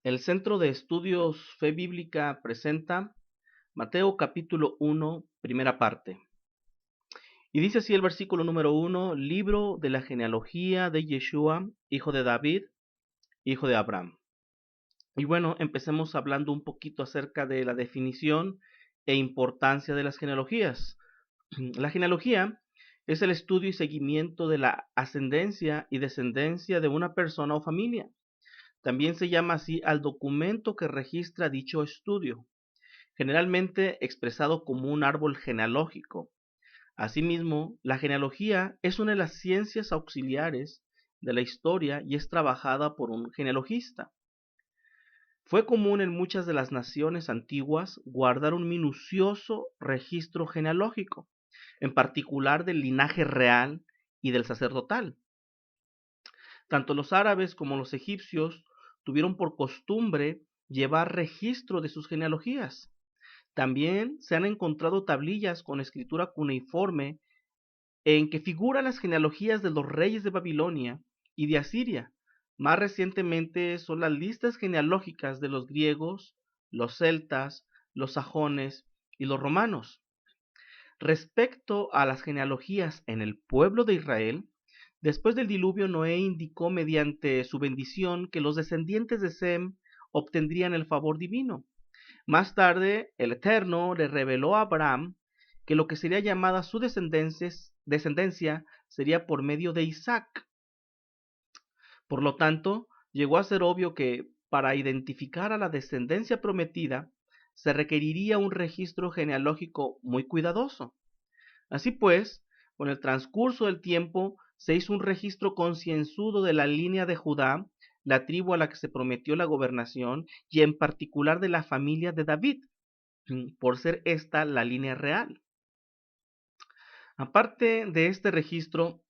El Centro de Estudios Fe Bíblica presenta Mateo capítulo 1, primera parte. Y dice así el versículo número 1, libro de la genealogía de Yeshua, hijo de David, hijo de Abraham. Y bueno, empecemos hablando un poquito acerca de la definición e importancia de las genealogías. La genealogía es el estudio y seguimiento de la ascendencia y descendencia de una persona o familia. También se llama así al documento que registra dicho estudio, generalmente expresado como un árbol genealógico. Asimismo, la genealogía es una de las ciencias auxiliares de la historia y es trabajada por un genealogista. Fue común en muchas de las naciones antiguas guardar un minucioso registro genealógico, en particular del linaje real y del sacerdotal. Tanto los árabes como los egipcios tuvieron por costumbre llevar registro de sus genealogías. También se han encontrado tablillas con escritura cuneiforme en que figuran las genealogías de los reyes de Babilonia y de Asiria. Más recientemente son las listas genealógicas de los griegos, los celtas, los sajones y los romanos. Respecto a las genealogías en el pueblo de Israel, después del diluvio Noé indicó mediante su bendición que los descendientes de Sem obtendrían el favor divino. Más tarde, el Eterno le reveló a Abraham que lo que sería llamada su descendencia sería por medio de Isaac. Por lo tanto, llegó a ser obvio que para identificar a la descendencia prometida se requeriría un registro genealógico muy cuidadoso. Así pues, con el transcurso del tiempo se hizo un registro concienzudo de la línea de Judá, la tribu a la que se prometió la gobernación, y en particular de la familia de David, por ser esta la línea real. Aparte de este registro,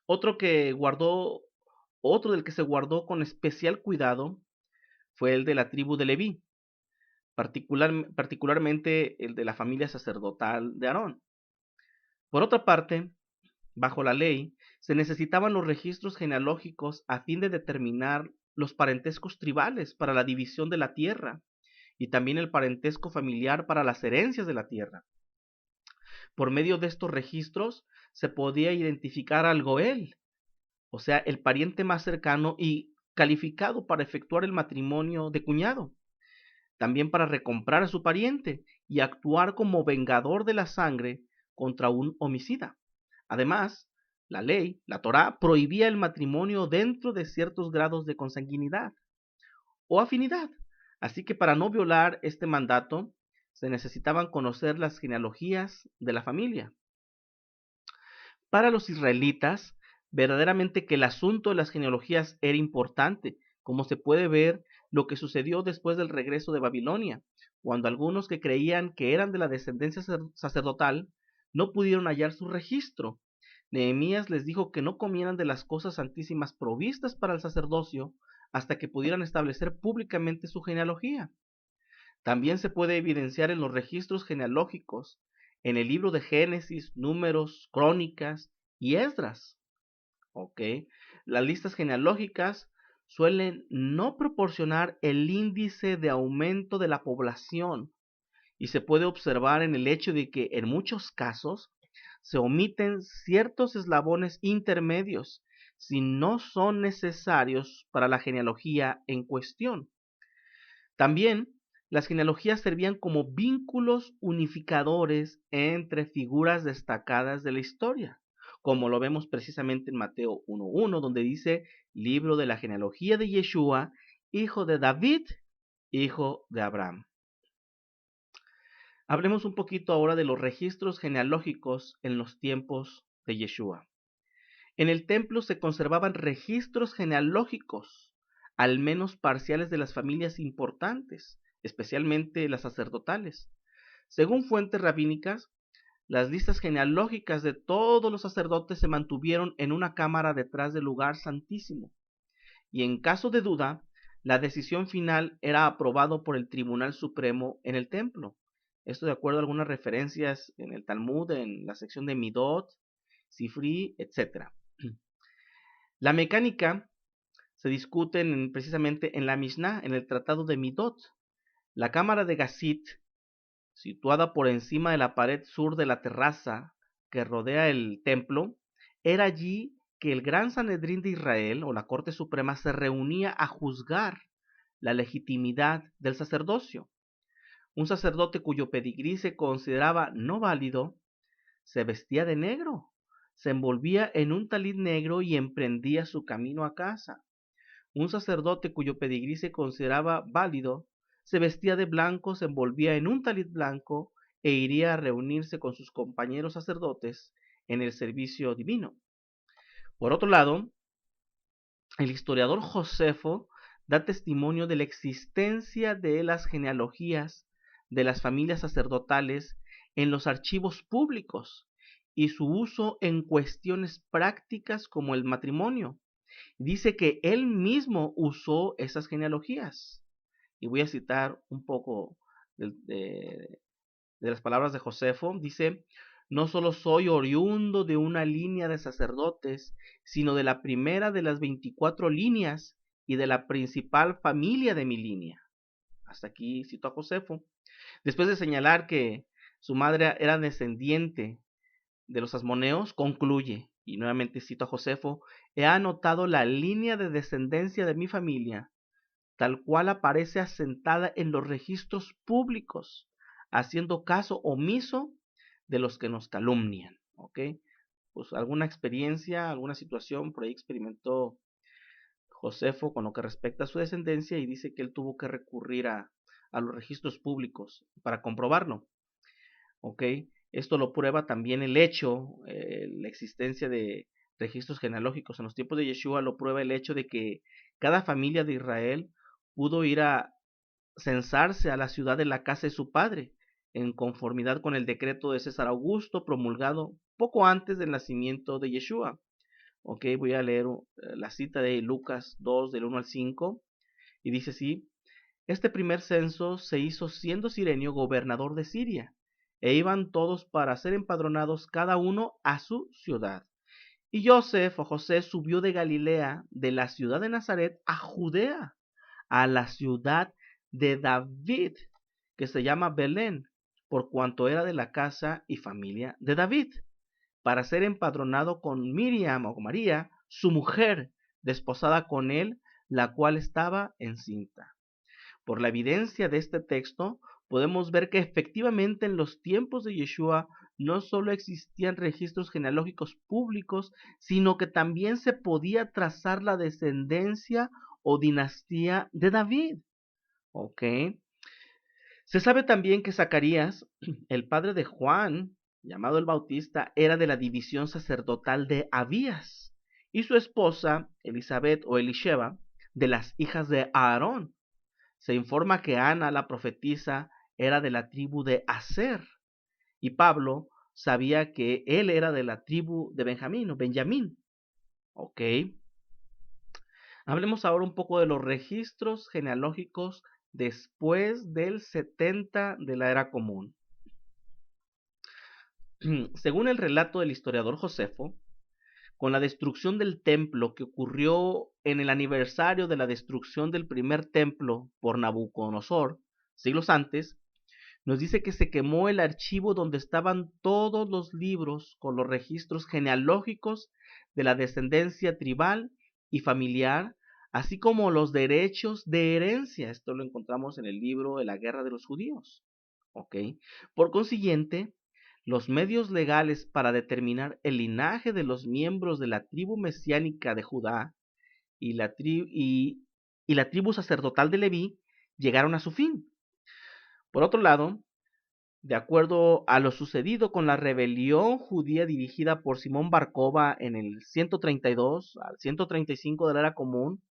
otro que guardó, otro del que se guardó con especial cuidado fue el de la tribu de Leví, particularmente el de la familia sacerdotal de Aarón. Por otra parte, bajo la ley, se necesitaban los registros genealógicos a fin de determinar los parentescos tribales para la división de la tierra y también el parentesco familiar para las herencias de la tierra. Por medio de estos registros se podía identificar al Goel, o sea, el pariente más cercano y calificado para efectuar el matrimonio de cuñado, también para recomprar a su pariente y actuar como vengador de la sangre contra un homicida. Además, la ley, la Torá, prohibía el matrimonio dentro de ciertos grados de consanguinidad o afinidad. Así que para no violar este mandato, se necesitaban conocer las genealogías de la familia. Para los israelitas, verdaderamente que el asunto de las genealogías era importante, como se puede ver lo que sucedió después del regreso de Babilonia, cuando algunos que creían que eran de la descendencia sacerdotal no pudieron hallar su registro. Nehemías les dijo que no comieran de las cosas santísimas provistas para el sacerdocio hasta que pudieran establecer públicamente su genealogía. También se puede evidenciar en los registros genealógicos, en el libro de Génesis, Números, Crónicas y Esdras. ¿Ok? Las listas genealógicas suelen no proporcionar el índice de aumento de la población y se puede observar en el hecho de que en muchos casos se omiten ciertos eslabones intermedios si no son necesarios para la genealogía en cuestión. También las genealogías servían como vínculos unificadores entre figuras destacadas de la historia, como lo vemos precisamente en Mateo 1.1, donde dice libro de la genealogía de Yeshua, hijo de David, hijo de Abraham. Hablemos un poquito ahora de los registros genealógicos en los tiempos de Yeshua. En el templo se conservaban registros genealógicos, al menos parciales de las familias importantes, especialmente las sacerdotales. Según fuentes rabínicas, las listas genealógicas de todos los sacerdotes se mantuvieron en una cámara detrás del lugar santísimo, y en caso de duda, la decisión final era aprobado por el Tribunal Supremo en el templo. Esto de acuerdo a algunas referencias en el Talmud, en la sección de Midot, Sifri, etc. La mecánica se discuten precisamente en la Mishnah, en el tratado de Midot. La cámara de Gasit, situada por encima de la pared sur de la terraza que rodea el templo, era allí que el Gran Sanedrín de Israel, o la Corte Suprema, se reunía a juzgar la legitimidad del sacerdocio. Un sacerdote cuyo pedigrí se consideraba no válido, se vestía de negro, se envolvía en un talit negro y emprendía su camino a casa. Un sacerdote cuyo pedigrí se consideraba válido, se vestía de blanco, se envolvía en un talit blanco e iría a reunirse con sus compañeros sacerdotes en el servicio divino. Por otro lado, el historiador Josefo da testimonio de la existencia de las genealogías de las familias sacerdotales en los archivos públicos y su uso en cuestiones prácticas como el matrimonio. Dice que él mismo usó esas genealogías. Y voy a citar un poco de las palabras de Josefo. Dice: no solo soy oriundo de una línea de sacerdotes, sino de la primera de las 24 líneas y de la principal familia de mi línea. Hasta aquí cito a Josefo. Después de señalar que su madre era descendiente de los asmoneos, concluye, y nuevamente cito a Josefo: he anotado la línea de descendencia de mi familia, tal cual aparece asentada en los registros públicos, haciendo caso omiso de los que nos calumnian. ¿Ok? Pues alguna experiencia, alguna situación por ahí experimentó Josefo con lo que respecta a su descendencia y dice que él tuvo que recurrir a los registros públicos para comprobarlo. ¿Ok? Esto lo prueba también el hecho, la existencia de registros genealógicos en los tiempos de Yeshua, lo prueba el hecho de que cada familia de Israel pudo ir a censarse a la ciudad de la casa de su padre, en conformidad con el decreto de César Augusto promulgado poco antes del nacimiento de Yeshua. Ok, voy a leer la cita de Lucas 2 del 1 al 5 y dice así: este primer censo se hizo siendo Cirenio gobernador de Siria, e iban todos para ser empadronados cada uno a su ciudad. Y José subió de Galilea, de la ciudad de Nazaret, a Judea, a la ciudad de David, que se llama Belén, por cuanto era de la casa y familia de David, para ser empadronado con Miriam o María, su mujer, desposada con él, la cual estaba encinta. Por la evidencia de este texto, podemos ver que efectivamente en los tiempos de Yeshua no solo existían registros genealógicos públicos, sino que también se podía trazar la descendencia o dinastía de David. ¿Ok? Se sabe también que Zacarías, el padre de Juan, llamado el Bautista, era de la división sacerdotal de Abías, y su esposa, Elizabeth o Elisheba, de las hijas de Aarón. Se informa que Ana, la profetisa, era de la tribu de Aser, y Pablo sabía que él era de la tribu de Benjamín. ¿Ok? Hablemos ahora un poco de los registros genealógicos después del 70 de la era común. Según el relato del historiador Josefo, con la destrucción del templo que ocurrió en el aniversario de la destrucción del primer templo por Nabucodonosor, siglos antes, nos dice que se quemó el archivo donde estaban todos los libros con los registros genealógicos de la descendencia tribal y familiar, así como los derechos de herencia. Esto lo encontramos en el libro de la Guerra de los Judíos. ¿Ok? Por consiguiente, los medios legales para determinar el linaje de los miembros de la tribu mesiánica de Judá y la tribu sacerdotal de Leví llegaron a su fin. Por otro lado, de acuerdo a lo sucedido con la rebelión judía dirigida por Simón Bar Coba en el 132 al 135 de la era común,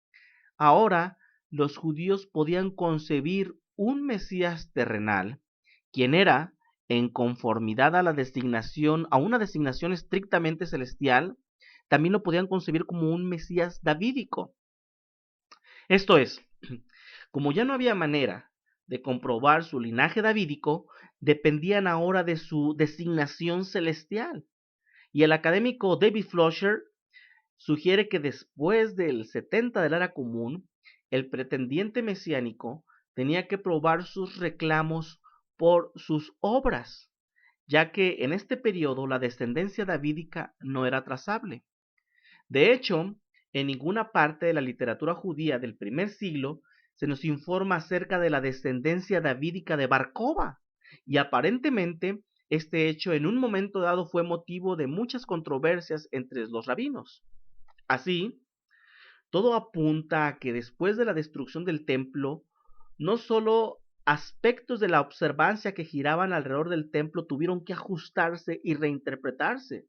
ahora los judíos podían concebir un Mesías terrenal, quien era, en conformidad a una designación estrictamente celestial, también lo podían concebir como un Mesías davídico. Esto es, como ya no había manera de comprobar su linaje davídico, dependían ahora de su designación celestial. Y el académico David Flusher sugiere que después del 70 de la era común, el pretendiente mesiánico tenía que probar sus reclamos por sus obras, ya que en este periodo la descendencia davídica no era trazable. De hecho, en ninguna parte de la literatura judía del primer siglo se nos informa acerca de la descendencia davídica de Bar-Kova, y aparentemente este hecho en un momento dado fue motivo de muchas controversias entre los rabinos. Así, todo apunta a que después de la destrucción del templo, no solo aspectos de la observancia que giraban alrededor del templo tuvieron que ajustarse y reinterpretarse,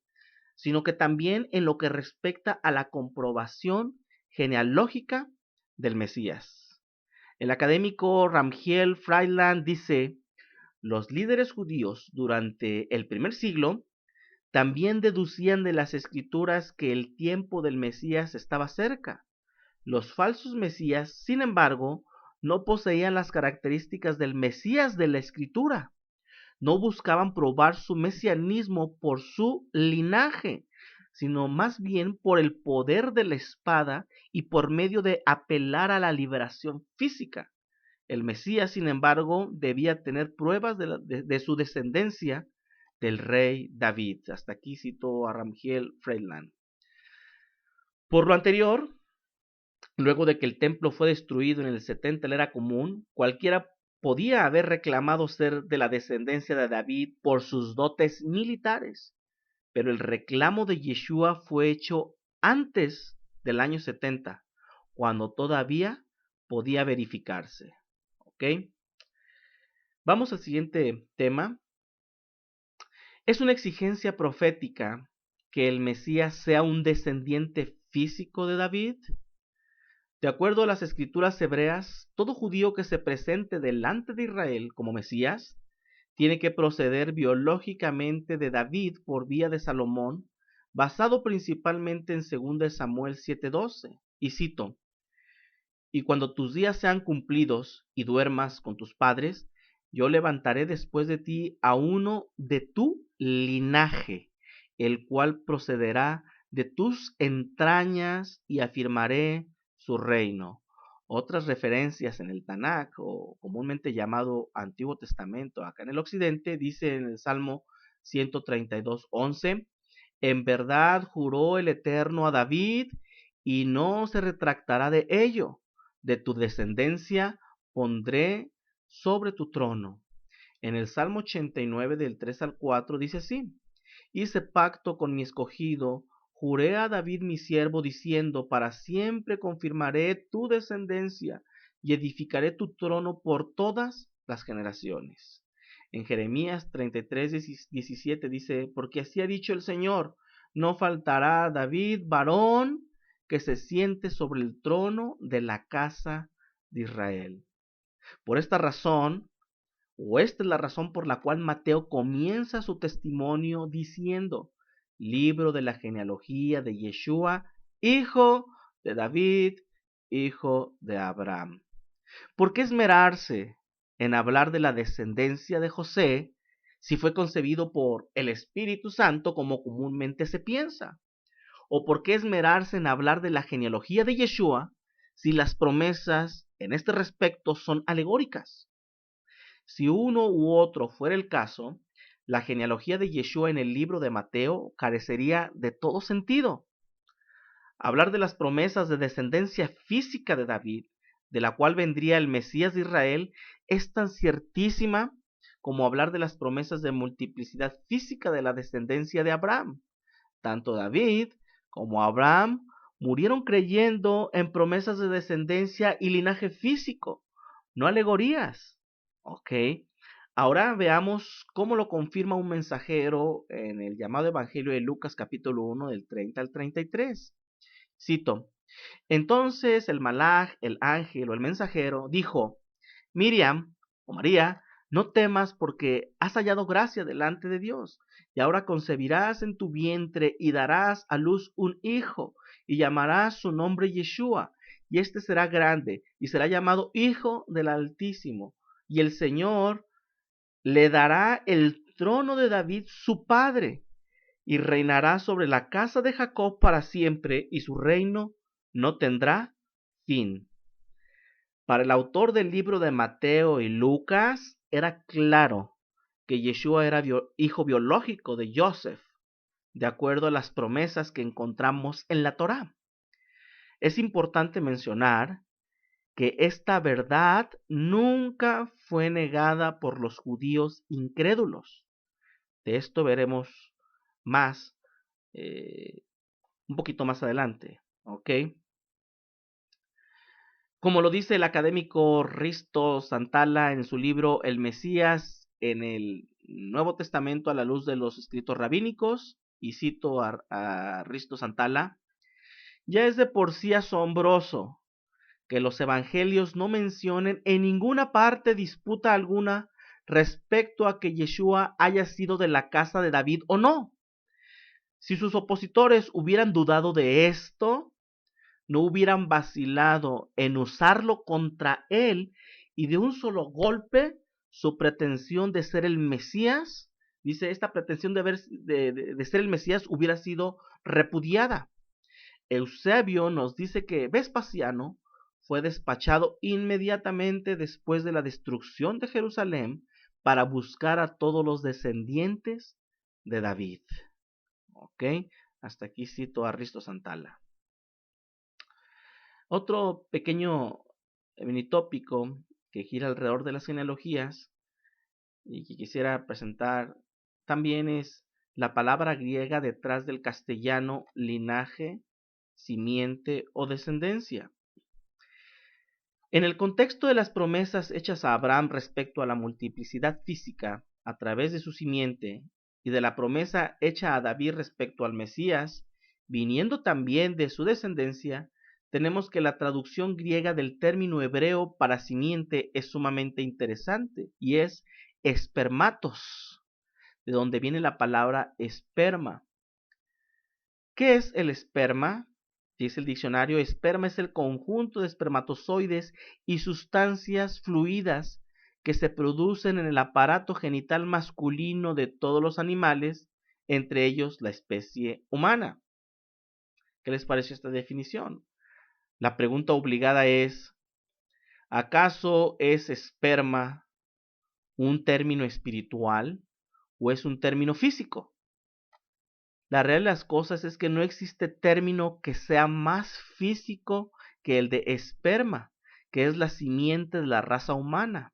sino que también en lo que respecta a la comprobación genealógica del Mesías. El académico Ramgiel Freyland dice: los líderes judíos durante el primer siglo también deducían de las escrituras que el tiempo del Mesías estaba cerca. Los falsos mesías, sin embargo, no poseían las características del Mesías de la escritura. No buscaban probar su mesianismo por su linaje, sino más bien por el poder de la espada y por medio de apelar a la liberación física. El Mesías, sin embargo, debía tener pruebas de su descendencia del rey David. Hasta aquí citó a Ramgiel Freyland. Por lo anterior, luego de que el templo fue destruido en el 70 de la era común, cualquiera podía haber reclamado ser de la descendencia de David por sus dotes militares, pero el reclamo de Yeshua fue hecho antes del año 70, cuando todavía podía verificarse. ¿Ok? Vamos al siguiente tema. Es una exigencia profética que el Mesías sea un descendiente físico de David. De acuerdo a las escrituras hebreas, todo judío que se presente delante de Israel como Mesías tiene que proceder biológicamente de David por vía de Salomón, basado principalmente en 2 Samuel 7:12. Y cito: y cuando tus días sean cumplidos y duermas con tus padres, yo levantaré después de ti a uno de tu linaje, el cual procederá de tus entrañas y afirmaré su reino. Otras referencias en el Tanakh, o comúnmente llamado Antiguo Testamento acá en el occidente, dice en el Salmo 132:11: en verdad juró el Eterno a David y no se retractará de ello. De tu descendencia pondré sobre tu trono. En el Salmo 89 del 3 al 4 dice así: hice pacto con mi escogido, juré a David mi siervo diciendo: para siempre confirmaré tu descendencia y edificaré tu trono por todas las generaciones. En Jeremías 33:17 dice: porque así ha dicho el Señor, no faltará a David varón que se siente sobre el trono de la casa de Israel. Por esta razón, o esta es la razón por la cual Mateo comienza su testimonio diciendo: libro de la genealogía de Yeshua, hijo de David, hijo de Abraham. ¿Por qué esmerarse en hablar de la descendencia de José si fue concebido por el Espíritu Santo como comúnmente se piensa? ¿O por qué esmerarse en hablar de la genealogía de Yeshua si las promesas en este respecto son alegóricas? Si uno u otro fuera el caso, la genealogía de Yeshua en el libro de Mateo carecería de todo sentido. Hablar de las promesas de descendencia física de David, de la cual vendría el Mesías de Israel, es tan ciertísima como hablar de las promesas de multiplicidad física de la descendencia de Abraham. Tanto David como Abraham murieron creyendo en promesas de descendencia y linaje físico, no alegorías. ¿Ok? Ahora veamos cómo lo confirma un mensajero en el llamado Evangelio de Lucas capítulo 1 del 30 al 33. Cito: entonces el malaj, el ángel o el mensajero dijo: Miriam o María, no temas porque has hallado gracia delante de Dios, y ahora concebirás en tu vientre y darás a luz un hijo, y llamarás su nombre Yeshua, y este será grande, y será llamado Hijo del Altísimo, y el Señor le dará el trono de David su padre, y reinará sobre la casa de Jacob para siempre, y su reino no tendrá fin. Para el autor del libro de Mateo y Lucas, era claro que Yeshua era hijo biológico de Joseph, de acuerdo a las promesas que encontramos en la Torá. Es importante mencionar que esta verdad nunca fue negada por los judíos incrédulos. De esto veremos más un poquito más adelante, ¿ok? Como lo dice el académico Risto Santala en su libro El Mesías en el Nuevo Testamento a la luz de los escritos rabínicos, y cito a Risto Santala, ya es de por sí asombroso que los evangelios no mencionen en ninguna parte disputa alguna respecto a que Yeshua haya sido de la casa de David o no. Si sus opositores hubieran dudado de esto, no hubieran vacilado en usarlo contra él, y de un solo golpe su pretensión de ser el Mesías, dice, esta pretensión de ser el Mesías hubiera sido repudiada. Eusebio nos dice que Vespasiano fue despachado inmediatamente después de la destrucción de Jerusalén para buscar a todos los descendientes de David. ¿Ok? Hasta aquí cito a Risto Santala. Otro pequeño mini tópico que gira alrededor de las genealogías y que quisiera presentar también es la palabra griega detrás del castellano linaje, simiente o descendencia. En el contexto de las promesas hechas a Abraham respecto a la multiplicidad física a través de su simiente y de la promesa hecha a David respecto al Mesías, viniendo también de su descendencia, tenemos que la traducción griega del término hebreo para simiente es sumamente interesante y es espermatos, de donde viene la palabra esperma. ¿Qué es el esperma? Dice el diccionario, esperma es el conjunto de espermatozoides y sustancias fluidas que se producen en el aparato genital masculino de todos los animales, entre ellos la especie humana. ¿Qué les parece esta definición? La pregunta obligada es, ¿acaso es esperma un término espiritual o es un término físico? La realidad de las cosas es que no existe término que sea más físico que el de esperma, que es la simiente de la raza humana.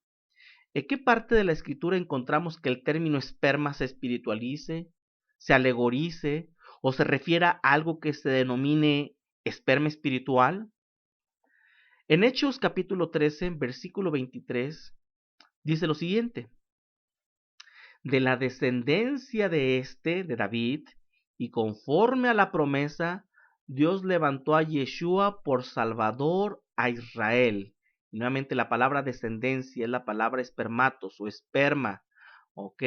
¿En qué parte de la escritura encontramos que el término esperma se espiritualice, se alegorice o se refiera a algo que se denomine esperma espiritual? En Hechos capítulo 13, versículo 23, dice lo siguiente: de la descendencia de David, y conforme a la promesa, Dios levantó a Yeshua por Salvador a Israel. Y nuevamente la palabra descendencia es la palabra espermatos o esperma, ¿ok?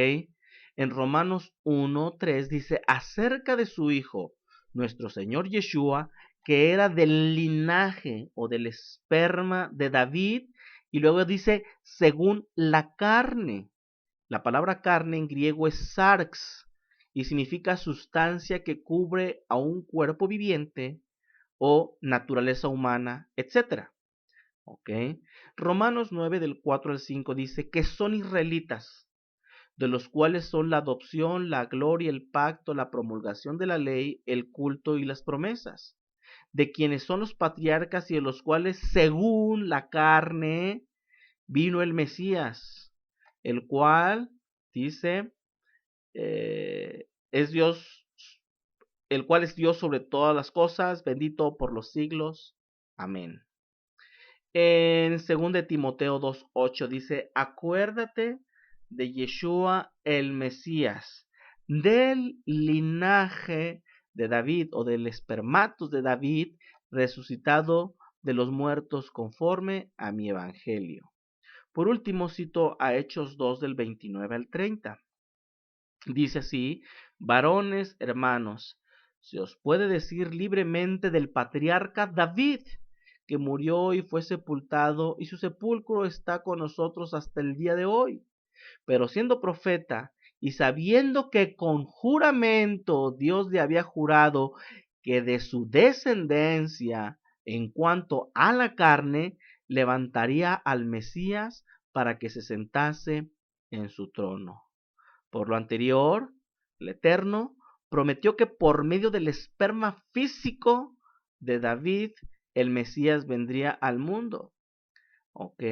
En Romanos 1:3 dice acerca de su Hijo, nuestro Señor Yeshua, que era del linaje o del esperma de David, y luego dice según la carne. La palabra carne en griego es sarx y significa sustancia que cubre a un cuerpo viviente o naturaleza humana, etc. ¿Ok? Romanos 9 del 4 al 5 dice que son israelitas, de los cuales son la adopción, la gloria, el pacto, la promulgación de la ley, el culto y las promesas, de quienes son los patriarcas y de los cuales según la carne vino el Mesías, el cual dice, es Dios, el cual es Dios sobre todas las cosas, bendito por los siglos. Amén. En 2 Timoteo 2:8 dice, acuérdate de Yeshua el Mesías, del linaje de David o del espermatos de David, resucitado de los muertos conforme a mi evangelio. Por último, cito a Hechos 2 del 29 al 30. Dice así, varones hermanos, se os puede decir libremente del patriarca David, que murió y fue sepultado, y su sepulcro está con nosotros hasta el día de hoy. Pero siendo profeta y sabiendo que con juramento Dios le había jurado que de su descendencia, en cuanto a la carne, levantaría al Mesías para que se sentase en su trono. Por lo anterior, el Eterno prometió que por medio del esperma físico de David, el Mesías vendría al mundo. ¿Ok?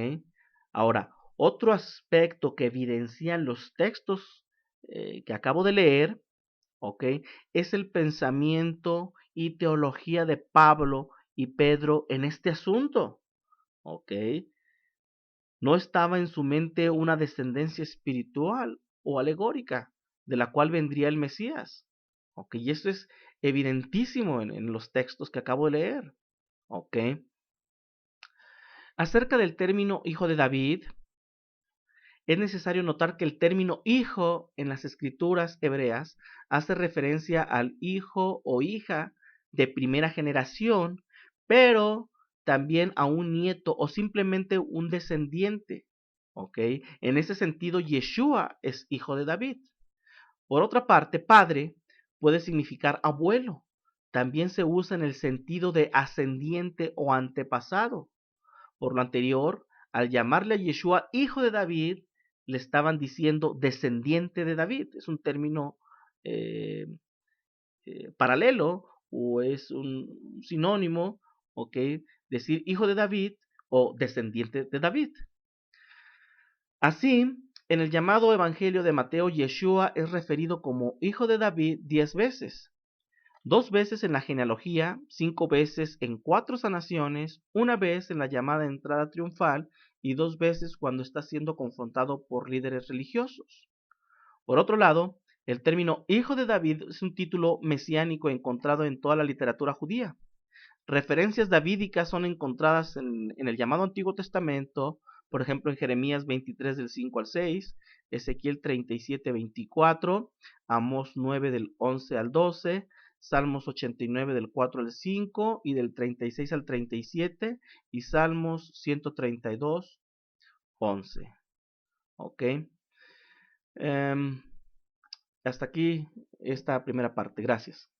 Ahora, otro aspecto que evidencian los textos que acabo de leer, ¿ok? Es el pensamiento y teología de Pablo y Pedro en este asunto, ¿ok? No estaba en su mente una descendencia espiritual o alegórica de la cual vendría el Mesías, ¿ok? Y esto es evidentísimo en los textos que acabo de leer, ¿ok? Acerca del término hijo de David, es necesario notar que el término hijo en las escrituras hebreas hace referencia al hijo o hija de primera generación, pero también a un nieto o simplemente un descendiente. ¿Ok? En ese sentido, Yeshua es hijo de David. Por otra parte, padre puede significar abuelo. También se usa en el sentido de ascendiente o antepasado. Por lo anterior, al llamarle a Yeshua hijo de David, le estaban diciendo descendiente de David. Es un término eh, paralelo o es un sinónimo, ¿ok? Decir hijo de David o descendiente de David. Así, en el llamado Evangelio de Mateo, Yeshua es referido como hijo de David 10 veces. 2 veces en la genealogía, 5 veces en 4 sanaciones, 1 vez en la llamada entrada triunfal y 2 veces cuando está siendo confrontado por líderes religiosos. Por otro lado, el término hijo de David es un título mesiánico encontrado en toda la literatura judía. Referencias davídicas son encontradas en el llamado Antiguo Testamento, por ejemplo en Jeremías 23 del 5 al 6, Ezequiel 37, 24, Amós 9 del 11 al 12, Salmos 89 del 4 al 5 y del 36 al 37 y Salmos 132, 11. ¿Ok? Hasta aquí esta primera parte. Gracias.